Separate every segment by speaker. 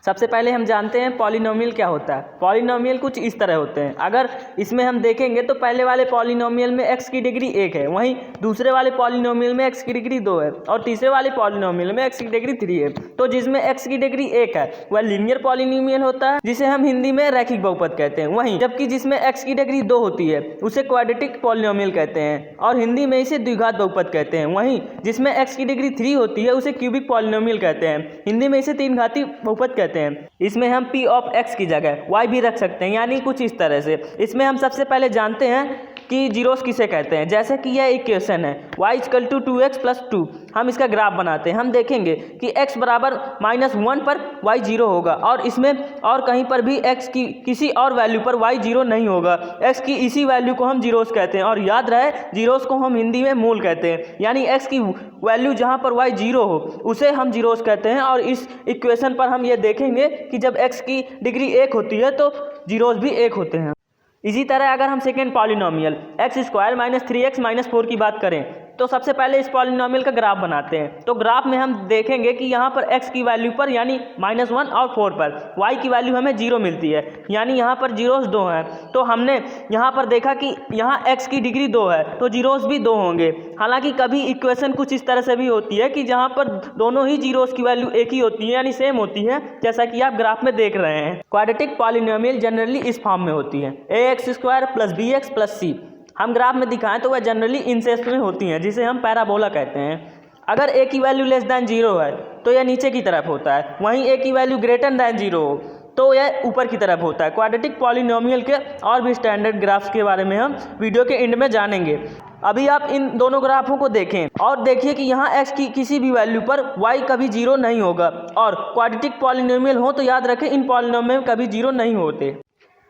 Speaker 1: सबसे पहले हम जानते हैं पॉलिनोमियल क्या होता है। पॉलिनोमियल कुछ इस तरह होते हैं। अगर इसमें हम देखेंगे तो पहले वाले पॉलिनोमियल में x की डिग्री 1 है, वहीं दूसरे वाले पॉलिनोमियल में x की डिग्री 2 है और तीसरे वाले पॉलिनोमियल में x की डिग्री 3 है। तो जिसमें x की डिग्री 1 है वह लीनियर पॉलिनोमियल होता है, जिसे हम हिंदी में रैखिक बहुपद कहते हैं। वहीं जबकि जिसमें x की डिग्री 2 होती है उसे क्वाड्रेटिक पॉलिनोमियल कहते हैं और हिंदी में इसे द्विघात बहुपद कहते हैं। वहीं जिसमें x की डिग्री 3 होती है उसे क्यूबिक पॉलिनोमियल कहते हैं, हिंदी में इसे तीन घाती बहुपद कहते हैं। इसमें हम p ऑफ x की जगह y भी रख सकते हैं, यानी कुछ इस तरह से। इसमें हम सबसे पहले जानते हैं कि जीरोस किसे कहते हैं। जैसे कि यह इक्वेशन है y = 2x + 2, हम इसका ग्राफ बनाते हैं। हम देखेंगे कि x बराबर -1 पर y 0 होगा और इसमें और कहीं पर भी x की किसी और वैल्यू पर y 0 नहीं होगा। x की इसी वैल्यू को हम जीरोस कहते हैं और याद रहे जीरोस को हम हिंदी में मूल कहते हैं, यानी x की वैल्यू जहां पर y 0 हो उसे हम जीरोस कहते हैं। और इस इक्वेशन पर हम ये देखेंगे कि जब x की डिग्री 1 होती है तो जीरोस भी 1 होते हैं। इसी तरह अगर हम सेकेंड पॉलिनोमियल x² - 3x - 4 की बात करें तो सबसे पहले इस पॉलिनोमियल का ग्राफ बनाते हैं। तो ग्राफ में हम देखेंगे कि यहाँ पर x की वैल्यू पर यानी -1 और 4 पर y की वैल्यू हमें 0 मिलती है, यानी यहाँ पर जीरोस 2 हैं। तो हमने यहाँ पर देखा कि यहाँ x की डिग्री 2 है तो जीरोस भी 2 होंगे। हालांकि कभी इक्वेशन कुछ इस तरह से भी होती है कि जहाँ पर दोनों ही जीरोस की वैल्यू एक ही होती है, यानी सेम होती है, जैसा कि आप ग्राफ में देख रहे हैं। क्वाड्रेटिक पॉलिनोमियल जनरली इस फॉर्म में होती है ax² + bx + c। हम ग्राफ में दिखाएं तो वह जनरली इन शेप्स में होती हैं, जिसे हम पैराबोला कहते हैं। अगर a की वैल्यू <0 है तो यह नीचे की तरफ होता है, वहीं a की वैल्यू <0 हो तो यह ऊपर की तरफ होता है। क्वाड्रेटिक पॉलिनोमियल के और भी स्टैंडर्ड ग्राफ्स के बारे में हम वीडियो के एंड में जानेंगे। अभी आप इन दोनों ग्राफों को देखें और देखिए कि यहाँ x की किसी भी वैल्यू पर y कभी 0 नहीं होगा। और क्वाड्रेटिक पॉलिनोमियल हो तो याद रखें इन पॉलिनोमियल कभी 0 नहीं होते।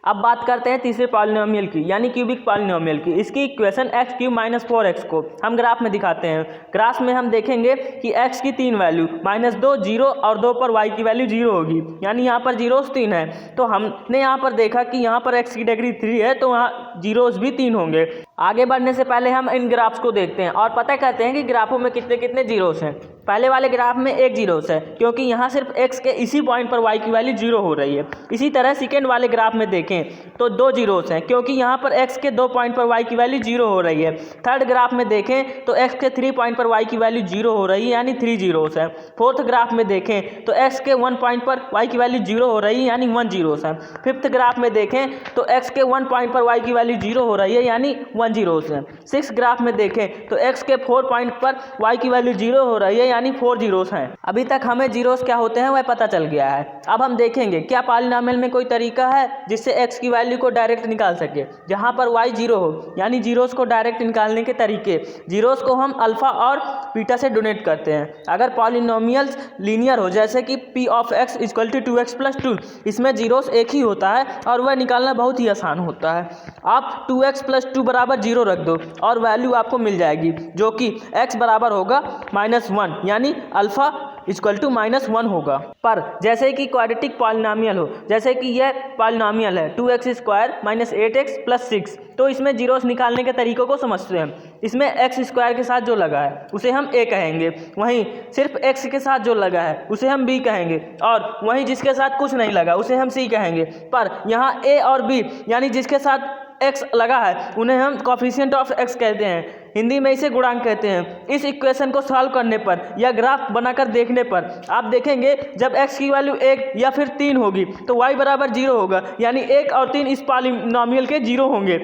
Speaker 1: अब बात करते हैं तीसरे पॉलिनोमियल की, यानी क्यूबिक पॉलिनोमियल की। इसकी इक्वेशन x³ - 4x को हम ग्राफ में दिखाते हैं। ग्राफ में हम देखेंगे कि x की 3 वैल्यू -2, 0 और 2 पर y की वैल्यू 0 होगी, यानी यहाँ पर जीरोस 3 है। तो हमने यहाँ पर देखा कि यहाँ पर x की डिग्री 3 है तो वहाँ जीरोस भी 3 होंगे। आगे बढ़ने से पहले हम इन ग्राफ्स को देखते हैं और पता करते हैं कि ग्राफों में कितने कितने जीरोस हैं। पहले वाले ग्राफ में एक जीरोस है क्योंकि यहाँ सिर्फ x के इसी पॉइंट पर y की वैल्यू 0 हो रही है। इसी तरह सेकेंड वाले ग्राफ में देखें तो 2 जीरोस हैं क्योंकि यहाँ पर x के 2 पॉइंट पर y की वैल्यू 0 हो रही है। थर्ड ग्राफ में देखें तो x के 3 पॉइंट पर y की वैल्यू 0 हो रही है, यानी 3 जीरोस है। फोर्थ ग्राफ में देखें तो x के 1 पॉइंट पर y की वैल्यू 0 हो रही है, यानी 1 जीरोस है। फिफ्थ ग्राफ में देखें तो x के 1 पॉइंट पर y की वैल्यू 0 हो रही है, यानी 1 जीरोस है। सिक्स ग्राफ में देखें तो x के 4 पॉइंट पर y की वैल्यू 0 हो रही है, यानी 4 जीरोस हैं। अभी तक हमें जीरोस क्या होते हैं वह पता चल गया है। अब हम देखेंगे क्या पॉलिनोमियल में कोई तरीका है जिससे x की वैल्यू को डायरेक्ट निकाल सके जहां पर y 0 हो, यानी जीरोस को डायरेक्ट निकालने के तरीके। जीरोस को हम अल्फा और बीटा से डोनेट करते हैं। अगर पॉलिनोमियल्स लीनियर हो जैसे कि p ऑफ x = 2x + 2, इसमें जीरोस एक ही होता है और वह निकालना बहुत ही आसान होता है। आप 2x + 2 = 0 रख दो और वैल्यू आपको मिल जाएगी जो कि x बराबर होगा -1, यानी अल्फा = -1 होगा। पर जैसे कि क्वाड्रेटिक पॉलिनोमियल हो, जैसे कि यह पॉलिनोमियल है 2x² - 8x + 6, तो इसमें जीरोस निकालने के तरीकों को समझते हैं। इसमें x² के साथ जो लगा है उसे हम a कहेंगे, वहीं सिर्फ x के साथ जो लगा है उसे हम b कहेंगे और वहीं जिसके साथ कुछ नहीं लगा उसे हम c कहेंगे। पर यहाँ a और b यानी जिसके साथ x लगा है उन्हें हम कोफिशिएंट ऑफ x कहते हैं, हिंदी में इसे गुणांक कहते हैं। इस इक्वेशन को सॉल्व करने पर या ग्राफ बनाकर देखने पर आप देखेंगे जब x की वैल्यू 1 या फिर 3 होगी तो y बराबर 0 होगा, यानी 1 और 3 इस पॉलिनोमियल के 0 होंगे।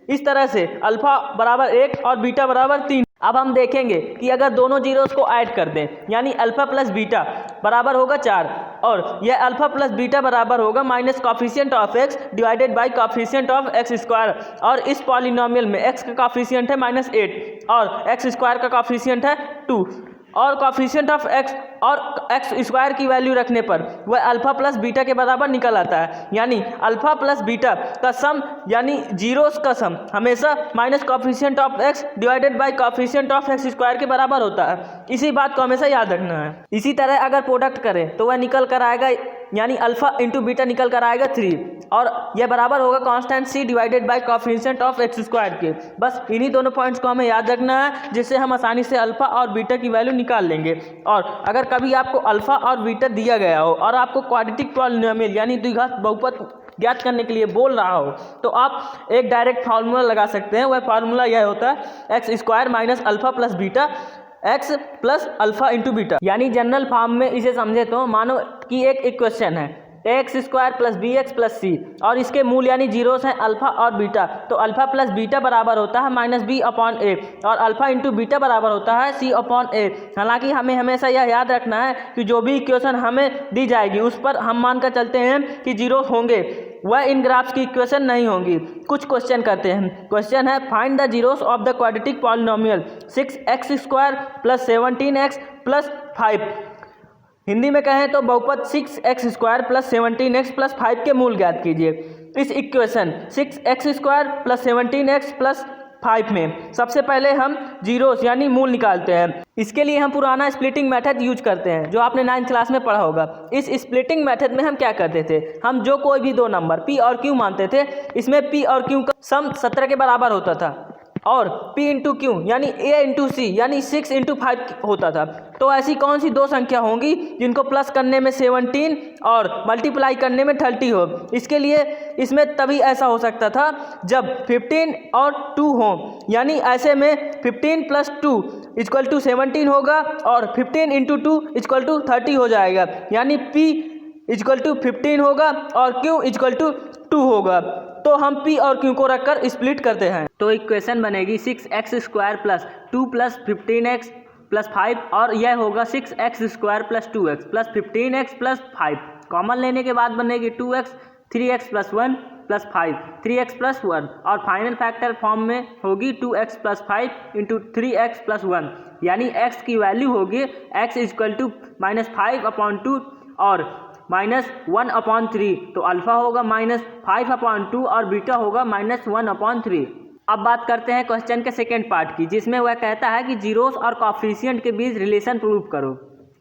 Speaker 1: इस तरह से अल्फा बराबर 1 और बीटा बराबर 3। अब हम देखेंगे कि अगर दोनों जीरोस को ऐड कर दें यानी अल्फा प्लस बीटा बराबर होगा 4 और यह अल्फा प्लस बीटा बराबर होगा minus coefficient of x divided by coefficient of x²। और इस पॉलिनोमियल में x का कोफिशिएंट है -8 और x² का कोफिशिएंट है 2 और कोफिशिएंट ऑफ x और x² की वैल्यू रखने पर वह अल्फा प्लस बीटा के बराबर निकल आता है, यानी अल्फा प्लस बीटा का सम यानी जीरोस का सम हमेशा minus coefficient of x divided by coefficient of x² के बराबर होता है। इसी बात को हमेशा याद रखना है। इसी तरह अगर प्रोडक्ट करें तो वह निकल कर आएगा यानी अल्फा इंटू बीटा निकल कर आएगा 3 और यह बराबर होगा constant c divided by coefficient of x square के। बस इन्हीं दोनों पॉइंट्स को हमें याद रखना है, जिससे हम आसानी से अल्फा और बीटा की वैल्यू निकाल लेंगे। और अगर कभी आपको अल्फा और बीटा दिया गया हो और आपको क्वाड्रेटिक पॉलिनोमियल यानी द्विघात बहुपद ज्ञात करने के लिए बोल रहा हो, तो आप एक डायरेक्ट फार्मूला लगा सकते हैं। वह फार्मूला यह होता है x square minus alpha plus beta x plus alpha into beta. यानी जनरल फॉर्म में इसे समझे तो मानो कि एक इक्वेशन है x square plus b x plus c और इसके मूल यानी जीरोस हैं अल्फा और बीटा। तो अल्फा प्लस बीटा बराबर होता है माइनस बी अपॉन ए और अल्फा इंटू बीटा बराबर होता है सी अपॉन ए। हालांकि हमें हमेशा यह याद रखना है कि जो भी इक्वेशन हमें दी जाएगी उस पर हम मानकर चलते हैं कि जीरो होंगे, वह इन ग्राफ्स की इक्वेशन नहीं होंगी। कुछ क्वेश्चन करते हैं। क्वेश्चन है find the zeros of the quadratic polynomial 6x square plus 17x plus 5। Hindi में कहें तो बहुपद 6x square plus 17x plus 5 के मूल ज्ञात कीजिए। इस equation 6x square plus 17x plus 5 में सबसे पहले हम जीरोस यानी मूल निकालते हैं। इसके लिए हम पुराना स्प्लिटिंग मेथड यूज करते हैं जो आपने 9th क्लास में पढ़ा होगा। इस स्प्लिटिंग मेथड में हम क्या करते थे, हम जो कोई भी दो नंबर p और q मानते थे, इसमें p और q का सम 17 के बराबर होता था और p इंटू क्यू यानी a इंटू सी यानी 6 इंटू 5 होता था। तो ऐसी कौन सी दो संख्या होंगी जिनको प्लस करने में 17 और मल्टीप्लाई करने में 30 हो। इसके लिए इसमें तभी ऐसा हो सकता था जब 15 और 2 हो, यानी ऐसे में 15 प्लस 2 इक्वल टू 17 होगा और 15 इंटू 2 इक्वल टू 30 हो जाएगा, यानी p इक्वल टू 15 होगा और q इक्वल टू 2 होगा। तो हम p और q को रखकर स्प्लिट करते हैं तो इक्वेशन बनेगी 6x square plus 2 plus 15x plus 5 और यह होगा 6x square plus 2x plus 15x plus 5। Common लेने के बाद बनेगी 2x 3x plus 1 plus 5 3x plus 1 और फाइनल फैक्टर फॉर्म में होगी 2x plus 5 into 3x plus 1, यानी x की वैल्यू होगी x इक्वल टू -5/2 और -1/3। तो अल्फा होगा -5/2 और बीटा होगा -1/3। अब बात करते हैं क्वेश्चन के सेकेंड पार्ट की, जिसमें वह कहता है कि जीरोस और कोएफिशिएंट के बीच रिलेशन प्रूव करो।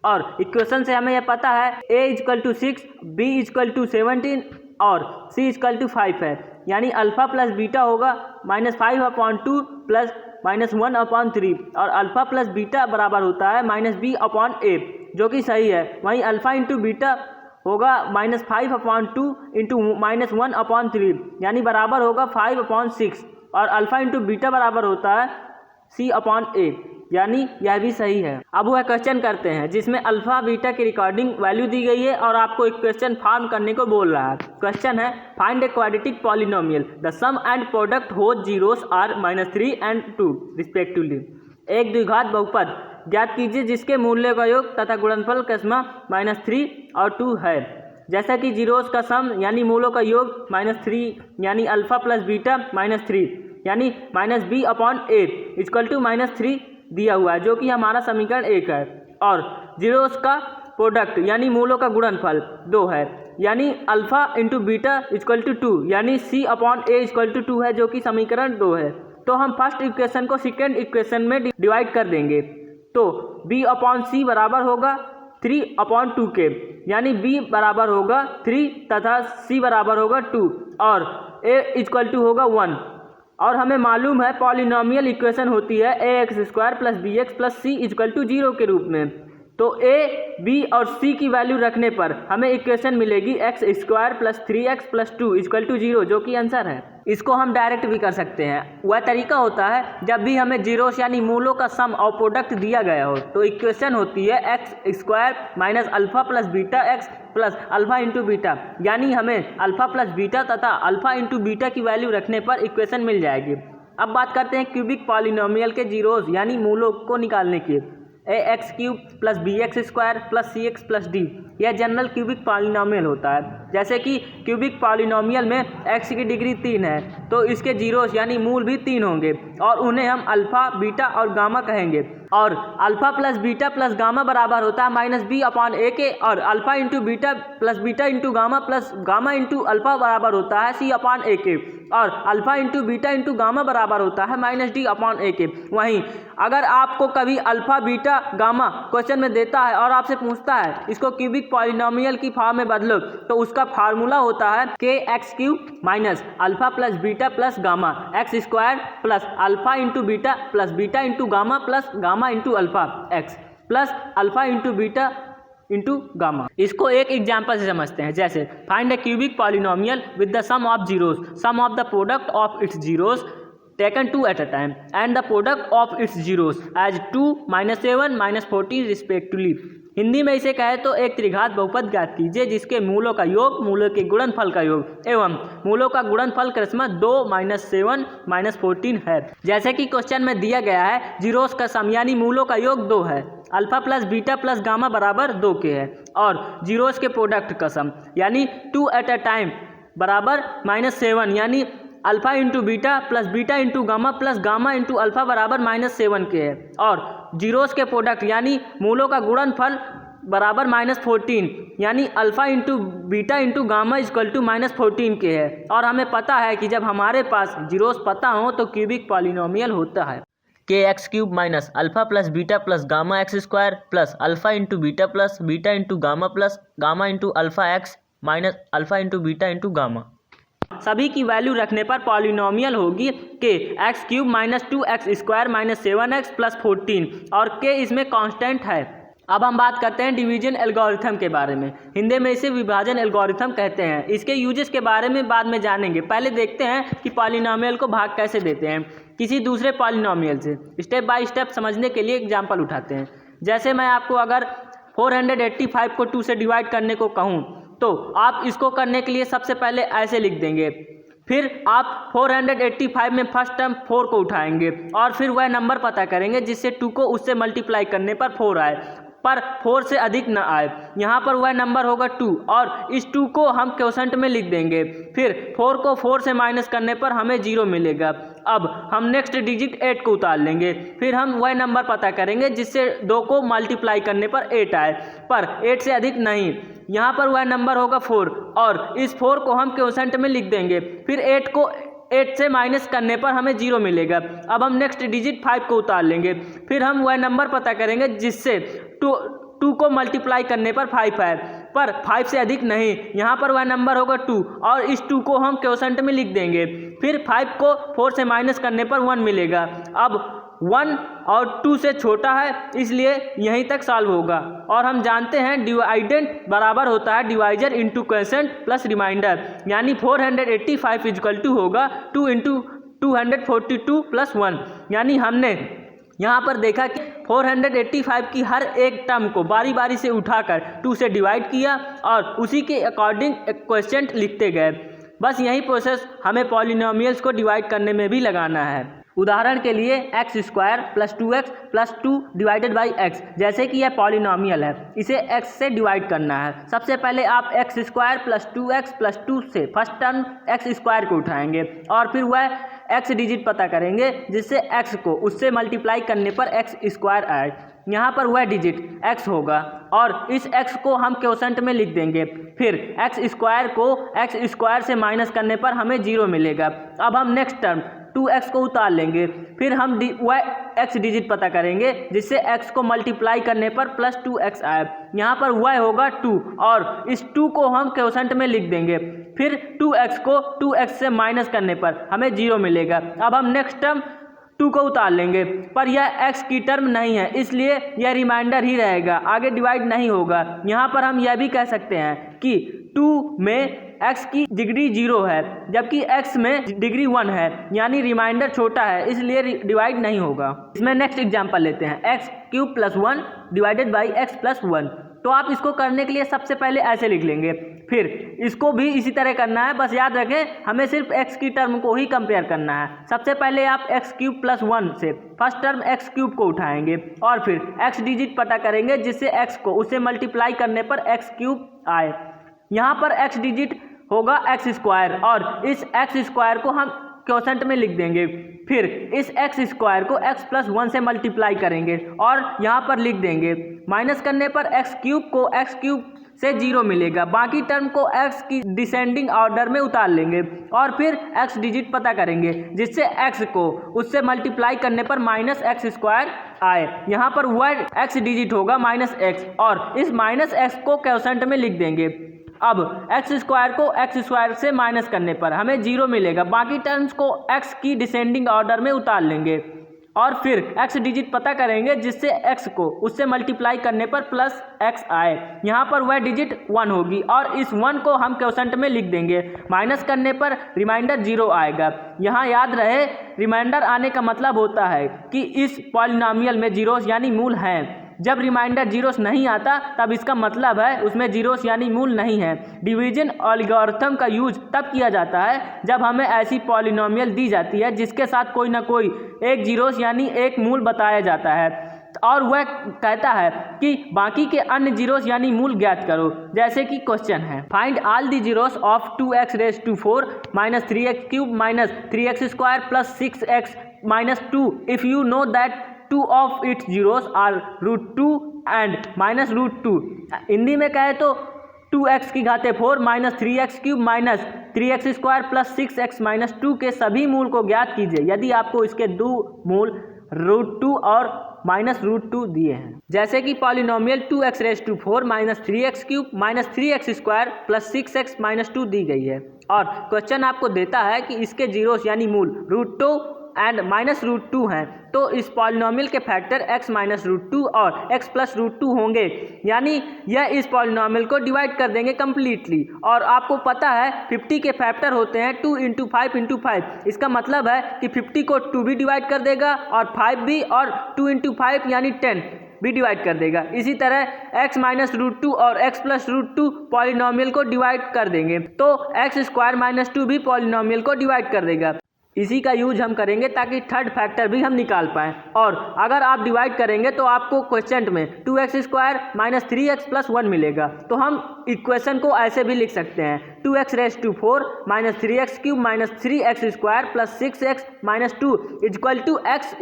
Speaker 1: और इक्वेशन से हमें यह पता है a equal to 6 b equal to 17 और c इक्वल टू 5 है, यानी अल्फा प्लस बीटा होगा -5/2 प्लस -1/3 और अल्फा प्लस बीटा बराबर होता है -b/a, जो कि सही है। वहीं अल्फा इंटू बीटा होगा -5/2 इंटू -1/3, यानी बराबर होगा 5/6 और अल्फा इंटू बीटा बराबर होता है c/a, यानी यह भी सही है। अब वह क्वेश्चन करते हैं जिसमें अल्फा बीटा की रिकॉर्डिंग वैल्यू दी गई है और आपको इक्वेशन फॉर्म करने को बोल रहा है। क्वेश्चन है find a quadratic polynomial the sum and product whose zeros are -3 and 2 respectively. एक द्विघात बहुपद ज्ञात कीजिए जिसके मूल्य का योग तथा गुणनफल का सम -3 और 2 है। जैसा कि जीरोस का सम यानी मूलों का योग -3 यानी अल्फा प्लस बीटा -3 यानी -b/a इक्वल टू -3 दिया हुआ है, जो कि हमारा समीकरण 1 है। और जीरोस का प्रोडक्ट यानी मूलों का गुणनफल 2 है, यानी alpha into beta equal to 2 यानी c/a इक्वल टू 2 है, जो कि समीकरण 2 है। तो हम फर्स्ट इक्वेशन को सेकेंड इक्वेशन में डिवाइड कर देंगे। तो b/c बराबर होगा 3/2 के, यानी b बराबर होगा 3 तथा c बराबर होगा 2 और a इक्वल टू होगा 1। और हमें मालूम है पॉलिनोमियल इक्वेशन होती है ax square plus bx plus c equal to 0 के रूप में। तो a, b और c की वैल्यू रखने पर हमें इक्वेशन मिलेगी x square plus 3x plus 2 equal to 0, जो कि आंसर है। इसको हम डायरेक्ट भी कर सकते हैं। वह तरीका होता है जब भी हमें जीरोस यानी मूलों का सम और प्रोडक्ट दिया गया हो, तो इक्वेशन होती है x square minus alpha plus beta x plus alpha into beta, यानी हमें अल्फा प्लस बीटा तथा अल्फा इंटू बीटा की वैल्यू रखने पर इक्वेशन मिल जाएगी। अब बात करते हैं क्यूबिक पॉलिनोमियल के जीरोस यानी मूलों को निकालने की। ax cube plus bx square plus cx plus d, यह जनरल क्यूबिक पॉलिनोमियल होता है। जैसे कि क्यूबिक पॉलिनोमियल में x की डिग्री 3 है तो इसके जीरोस यानी मूल भी 3 होंगे और उन्हें हम अल्फ़ा, बीटा और गामा कहेंगे। और अल्फ़ा प्लस गामा बराबर होता है -b/a के, और alpha into beta plus beta into gamma plus gamma into alpha बराबर होता है c/a के, और alpha into beta into gamma बराबर होता है -d/a के। वहीं अगर आपको कभी अल्फ़ा, बीटा, गामा क्वेश्चन में देता है और आपसे पूछता है इसको क्यूबिक पॉलिनोमियल की फॉर्म में बदलो, तो उसका फार्मूला होता है kx³ minus alpha plus beta plus gamma x² plus alpha into beta plus beta into gamma plus gamma into alpha x plus alpha into beta into gamma. इसको एक example से समझते हैं, जैसे find a cubic polynomial with the sum of zeros, sum of the product of its zeros taken 2 at a time and the product of its zeros as 2, -7, -14 respectively। Hindi में इसे कहे तो एक त्रिघात बहुपद ज्ञात कीजिए जिसके मूलों का योग मूलों के गुणनफल का योग एवं मूलों का गुणनफल क्रमशः 2, -7, -14 है। जैसे कि क्वेश्चन में दिया गया है जीरोस का सम यानी मूलों का योग 2 है, alpha plus beta plus gamma बराबर 2 के है, और जीरोस के प्रोडक्ट का सम यानी 2 at a time बराबर -7 यानी alpha into beta plus beta into gamma plus gamma into alpha बराबर -7 के है, और जीरोस के प्रोडक्ट यानी मूलों का गुणनफल बराबर -14 यानी alpha into beta into gamma equal to -14 के है। और हमें पता है कि जब हमारे पास जीरोस पता हो तो क्यूबिक पॉलिनोमियल होता है kx³ minus alpha plus beta plus gamma x² plus alpha into beta into gamma plus gamma into alpha x minus alpha into beta into gamma. सभी की वैल्यू रखने पर पॉलिनोमियल होगी kx³ minus 2x² minus 7x plus 14, और k इसमें constant है। अब हम बात करते हैं डिवीजन एल्गोरिथम के बारे में। हिंदी में इसे विभाजन एल्गोरिथम कहते हैं। इसके यूजेस के बारे में बाद में जानेंगे। पहले देखते हैं कि पॉलिनोमियल को भाग कैसे देते हैं किसी दूसरे पॉलिनोमियल से। स्टेप बाय स्टेप समझने के लिए एग्जाम्पल उठाते हैं। जैसे मैं आपको अगर 485 को 2 से डिवाइड करने को कहूँ तो आप इसको करने के लिए सबसे पहले ऐसे लिख देंगे, फिर आप 485 में फर्स्ट टर्म 4 को उठाएंगे और फिर वह नंबर पता करेंगे जिससे 2 को उससे मल्टीप्लाई करने पर 4 आए, पर 4 से अधिक न आए। यहाँ पर वह नंबर होगा 2 और इस 2 को हम क्वोशंट में लिख देंगे। फिर 4 को 4 से माइनस करने पर हमें 0 मिलेगा। अब हम नेक्स्ट डिजिट 8 को उतार लेंगे, फिर हम वह नंबर पता करेंगे जिससे 2 को मल्टीप्लाई करने पर 8 आए, पर 8 से अधिक नहीं। यहाँ पर वह नंबर होगा 4 और इस 4 को हम क्वोशंट में लिख देंगे। फिर 8 को 8 से माइनस करने पर हमें 0 मिलेगा। अब हम नेक्स्ट डिजिट 5 को उतार लेंगे, फिर हम वह नंबर पता करेंगे जिससे 2 को मल्टीप्लाई करने पर 5 आए, पर 5 से अधिक नहीं। यहाँ पर वह नंबर होगा 2 और इस 2 को हम क्वोशंट में लिख देंगे। फिर 5 को 4 से माइनस करने पर 1 मिलेगा। अब 1 और 2 से छोटा है इसलिए यहीं तक सॉल्व होगा। और हम जानते हैं डिवाइडेंट बराबर होता है divisor into quotient plus reminder, यानी 485 इक्वल टू होगा 2 इंटू 242 प्लस 1। यानी हमने यहाँ पर देखा कि 485 की हर एक टर्म को बारी बारी से उठाकर 2 से डिवाइड किया और उसी के अकॉर्डिंग क्वोशंट लिखते गए। बस यही प्रोसेस हमें पॉलिनोमियल्स को डिवाइड करने में भी लगाना है। उदाहरण के लिए x² plus 2x plus 2 divided by x, जैसे कि यह पॉलिनोमियल है, इसे x से डिवाइड करना है। सबसे पहले आप x² प्लस 2x प्लस 2 से फर्स्ट टर्म x² को उठाएंगे और फिर वह x डिजिट पता करेंगे जिससे x को उससे मल्टीप्लाई करने पर x² आए। यहाँ पर वह डिजिट x होगा और इस x को हम क्वोशंट में लिख देंगे। फिर x² को x² से माइनस करने पर हमें 0 मिलेगा। अब हम नेक्स्ट टर्म 2x को उतार लेंगे, फिर हम वह x डिजिट पता करेंगे जिससे x को मल्टीप्लाई करने पर प्लस 2x आए। यहाँ पर वह होगा 2 और इस 2 को हम क्वोशंट में लिख देंगे। फिर 2x को 2x से माइनस करने पर हमें 0 मिलेगा। अब हम नेक्स्ट टर्म 2 को उतार लेंगे, पर यह x की टर्म नहीं है इसलिए यह रिमाइंडर ही रहेगा, आगे डिवाइड नहीं होगा। यहाँ पर हम यह भी कह सकते हैं कि 2 में x की डिग्री 0 है जबकि x में डिग्री 1 है, यानी रिमाइंडर छोटा है इसलिए डिवाइड नहीं होगा। इसमें नेक्स्ट एग्जांपल लेते हैं x³ plus 1 divided by x plus 1। तो आप इसको करने के लिए सबसे पहले ऐसे लिख लेंगे, फिर इसको भी इसी तरह करना है। बस याद रखें हमें सिर्फ x की टर्म को ही कंपेयर करना है। सबसे पहले आप x³ प्लस 1 से फर्स्ट टर्म x³ को उठाएंगे और फिर x डिजिट पता करेंगे जिससे x को उससे मल्टीप्लाई करने पर x³ आए। यहाँ पर x डिजिट होगा एक्स स्क्वायर और इस एक्स स्क्वायर को हम क्वोशंट में लिख देंगे। फिर इस एक्स स्क्वायर को x+1 से मल्टीप्लाई करेंगे और यहाँ पर लिख देंगे। माइनस करने पर एक्स क्यूब को एक्स क्यूब से 0 मिलेगा। बाकी टर्म को x की डिसेंडिंग ऑर्डर में उतार लेंगे और फिर x डिजिट पता करेंगे जिससे x को उससे मल्टीप्लाई करने पर -x² आए। यहाँ पर वह x डिजिट होगा -x और इस -x को क्वोशंट में लिख देंगे। अब x² को x² से माइनस करने पर हमें 0 मिलेगा। बाकी टर्म्स को x की डिसेंडिंग ऑर्डर में उतार लेंगे और फिर x डिजिट पता करेंगे जिससे x को उससे मल्टीप्लाई करने पर +x आए। यहाँ पर वह डिजिट 1 होगी और इस 1 को हम क्वोशंट में लिख देंगे। माइनस करने पर रिमाइंडर 0 आएगा। यहाँ याद रहे रिमाइंडर आने का मतलब होता है कि इस पॉलिनॉमियल में जीरोस यानी मूल हैं। जब रिमाइंडर जीरोस नहीं आता तब इसका मतलब है उसमें जीरोस यानी मूल नहीं है। डिवीजन एल्गोरिथम का यूज तब किया जाता है जब हमें ऐसी पॉलिनॉमियल दी जाती है जिसके साथ कोई ना कोई एक जीरोस यानी एक मूल बताया जाता है और वह कहता है कि बाकी के अन्य जीरोस यानी मूल ज्ञात करो। जैसे कि क्वेश्चन है, find all the zeros of 2x⁴ -3x³ -3x² + 6x - 2 if you know that 2 of its zeros are √2 and -√2। Hindi में कहे तो 2x की घाते 4 -3x³ -3x² + 6x - 2 के सभी मूल को ज्ञात कीजिए यदि आपको इसके दो मूल √2 और -√2 दिए हैं। जैसे कि polynomial 2x⁴ -3x³ -3x² + 6x - 2 दी गई है और क्वेश्चन आपको देता है कि इसके जीरोस यानी मूल √2 एंड -√2 हैं। तो इस पॉलिनॉमियल के फैक्टर x -√2 और x +√2 होंगे, यानी यह इस पॉलिनॉमियल को डिवाइड कर देंगे कम्प्लीटली। और आपको पता है 50 के फैक्टर होते हैं 2 × 5 × 5। इसका मतलब है कि 50 को 2 भी डिवाइड कर देगा और 5 भी, और 2 × 5 यानी 10 भी डिवाइड कर देगा। इसी तरह x -√2 और x +√2 पॉलिनॉमियल को डिवाइड कर देंगे तो x² - 2 भी पॉलिनॉमियल को डिवाइड कर देगा। इसी का यूज हम करेंगे ताकि थर्ड फैक्टर भी हम निकाल पाएँ। और अगर आप डिवाइड करेंगे तो आपको क्वेश्चन में 2x² - 3x + 1 मिलेगा। तो हम इक्वेशन को ऐसे भी लिख सकते हैं 2x⁴ -3x³ -3x² + 6x - 2 =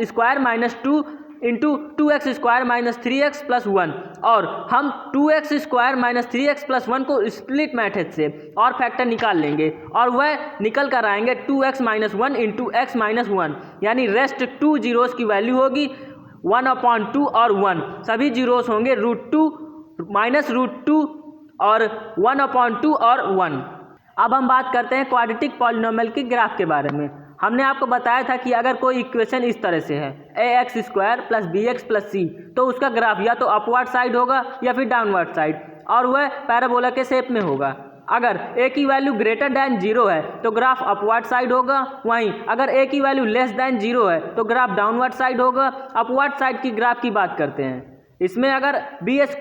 Speaker 1: x² - 2 × 2x² - 3x + 1। और हम 2x² - 3x + 1 को स्प्लिट मेथड से और फैक्टर निकाल लेंगे और वह निकल कर आएंगे 2x - 1 × x - 1, यानी रेस्ट 2 जीरोस की वैल्यू होगी 1/2 और 1। सभी जीरोस होंगे √2 -√2 और 1/2 और 1। अब हम बात करते हैं क्वाड्रेटिक पॉलिनॉमियल के ग्राफ के बारे में। हमने आपको बताया था कि अगर कोई इक्वेशन इस तरह से है ax² + bx + c, तो उसका ग्राफ या तो अपवर्ड साइड होगा या फिर डाउनवर्ड साइड, और वह पैराबोला के शेप में होगा। अगर a की वैल्यू >0 है तो ग्राफ अपवर्ड साइड होगा, वहीं अगर a की वैल्यू <0 है तो ग्राफ डाउनवर्ड साइड होगा। अपवर्ड साइड की ग्राफ की बात करते हैं। इसमें अगर b² -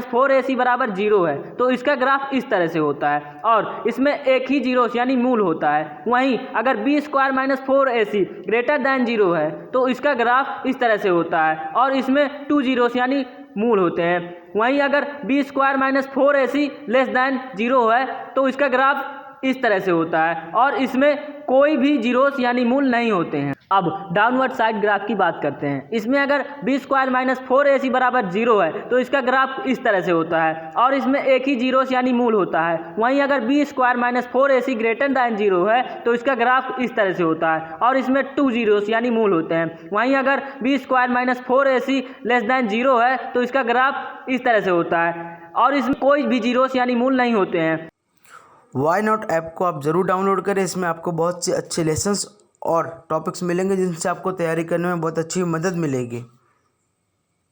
Speaker 1: 4ac = 0 है तो इसका ग्राफ इस तरह से होता है और इसमें एक ही जीरोस यानी मूल होता है। वहीं अगर b² - 4ac > 0 है तो इसका ग्राफ इस तरह से होता है और इसमें 2 जीरोस यानी मूल होते हैं। वहीं अगर b² - 4ac < 0 है तो इसका ग्राफ इस तरह से होता है और इसमें कोई भी जीरोस यानी मूल नहीं होते हैं। अब डाउनवर्ड साइड ग्राफ की बात करते हैं। इसमें अगर b² - 4ac = 0 है तो इसका ग्राफ इस तरह से होता है और इसमें एक ही जीरोस यानी मूल होता है। वहीं अगर b² - 4ac > 0 है तो इसका ग्राफ इस तरह से होता है और इसमें 2 जीरोस यानी मूल होते हैं। वहीं अगर b² - 4ac < 0 है तो इसका ग्राफ इस तरह से होता है और इसमें कोई भी जीरोस यानी मूल नहीं होते हैं।
Speaker 2: वाई नॉट ऐप को आप ज़रूर डाउनलोड करें। इसमें आपको बहुत से अच्छे लेसन्स और टॉपिक्स मिलेंगे जिनसे आपको तैयारी करने में बहुत अच्छी मदद मिलेगी।